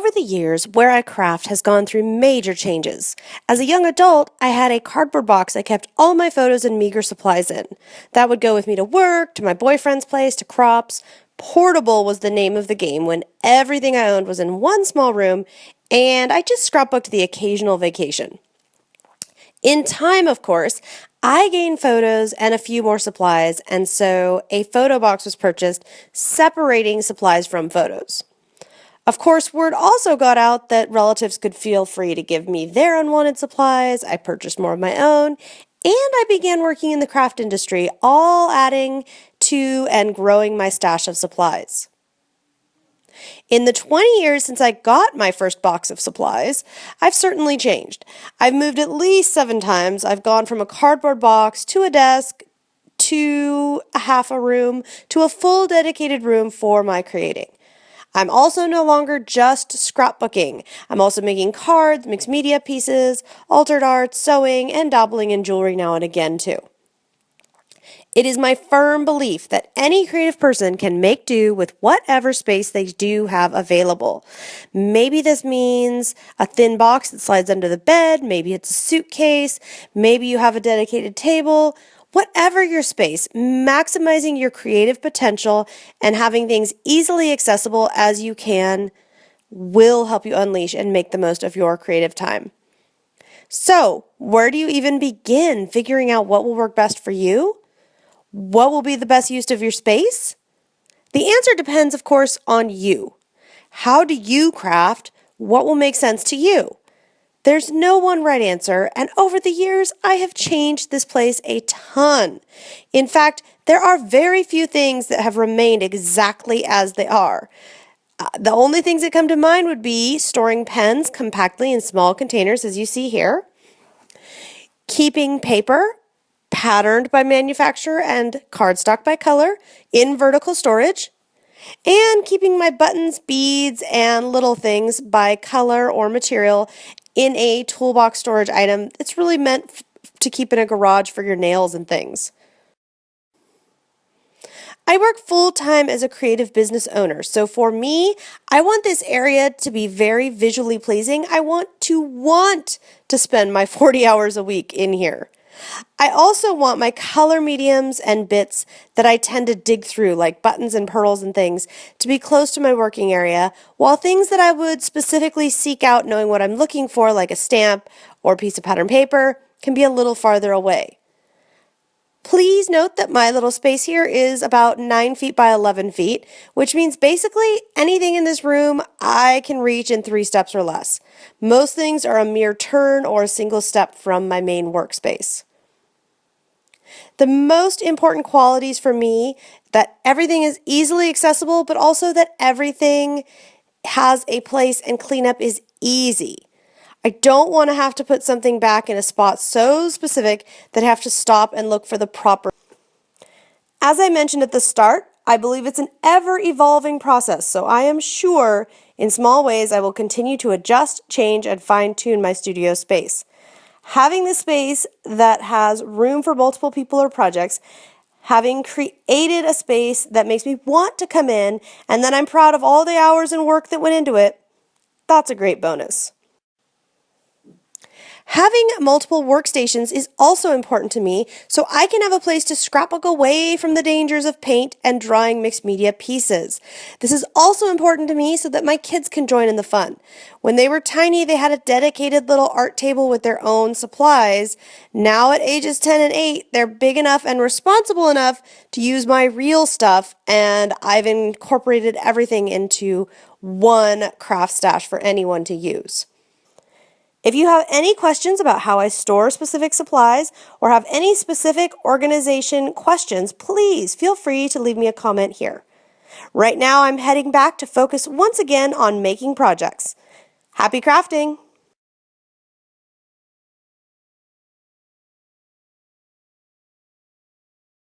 Over the years, where I craft has gone through major changes. As a young adult, I had a cardboard box I kept all my photos and meager supplies in. That would go with me to work, to my boyfriend's place, to crops. Portable was the name of the game when everything I owned was in one small room, and I just scrapbooked the occasional vacation. In time, of course, I gained photos and a few more supplies, and so a photo box was purchased, separating supplies from photos. Of course, word also got out that relatives could feel free to give me their unwanted supplies. I purchased more of my own, and I began working in the craft industry, all adding to and growing my stash of supplies. In the 20 years since I got my first box of supplies, I've certainly changed. I've moved at least 7 times. I've gone from a cardboard box to a desk to a half a room to a full dedicated room for my creating. I'm also no longer just scrapbooking. I'm also making cards, mixed media pieces, altered art, sewing, and dabbling in jewelry now and again too. It is my firm belief that any creative person can make do with whatever space they do have available. Maybe this means a thin box that slides under the bed, maybe it's a suitcase, maybe you have a dedicated table. Whatever your space, maximizing your creative potential and having things easily accessible as you can will help you unleash and make the most of your creative time. So, where do you even begin figuring out what will work best for you? What will be the best use of your space? The answer depends, of course, on you. How do you craft? What will make sense to you? There's no one right answer, and over the years, I have changed this place a ton. In fact, there are very few things that have remained exactly as they are. The only things that come to mind would be storing pens compactly in small containers, as you see here, keeping paper patterned by manufacturer and cardstock by color in vertical storage, and keeping my buttons, beads, and little things by color or material in a toolbox storage item. It's really meant to keep in a garage for your nails and things. I work full-time as a creative business owner, so for me, I want this area to be very visually pleasing. I want to spend my 40 hours a week in here. I also want my color mediums and bits that I tend to dig through, like buttons and pearls and things, to be close to my working area, while things that I would specifically seek out knowing what I'm looking for, like a stamp or a piece of pattern paper, can be a little farther away. Please note that my little space here is about 9 feet by 11 feet, which means basically anything in this room I can reach in 3 steps or less. Most things are a mere turn or a single step from my main workspace. The most important qualities for me, that everything is easily accessible, but also that everything has a place and cleanup is easy. I don't want to have to put something back in a spot so specific that I have to stop and look for the proper. As I mentioned at the start, I believe it's an ever-evolving process, so I am sure in small ways I will continue to adjust, change, and fine-tune my studio space. Having the space that has room for multiple people or projects, having created a space that makes me want to come in, and then I'm proud of all the hours and work that went into it, that's a great bonus. Having multiple workstations is also important to me, so I can have a place to scrapbook away from the dangers of paint and drawing mixed media pieces. This is also important to me so that my kids can join in the fun. When they were tiny, they had a dedicated little art table with their own supplies. Now at ages 10 and 8, they're big enough and responsible enough to use my real stuff, and I've incorporated everything into one craft stash for anyone to use. If you have any questions about how I store specific supplies or have any specific organization questions, please feel free to leave me a comment here. Right now, I'm heading back to focus once again on making projects. Happy crafting!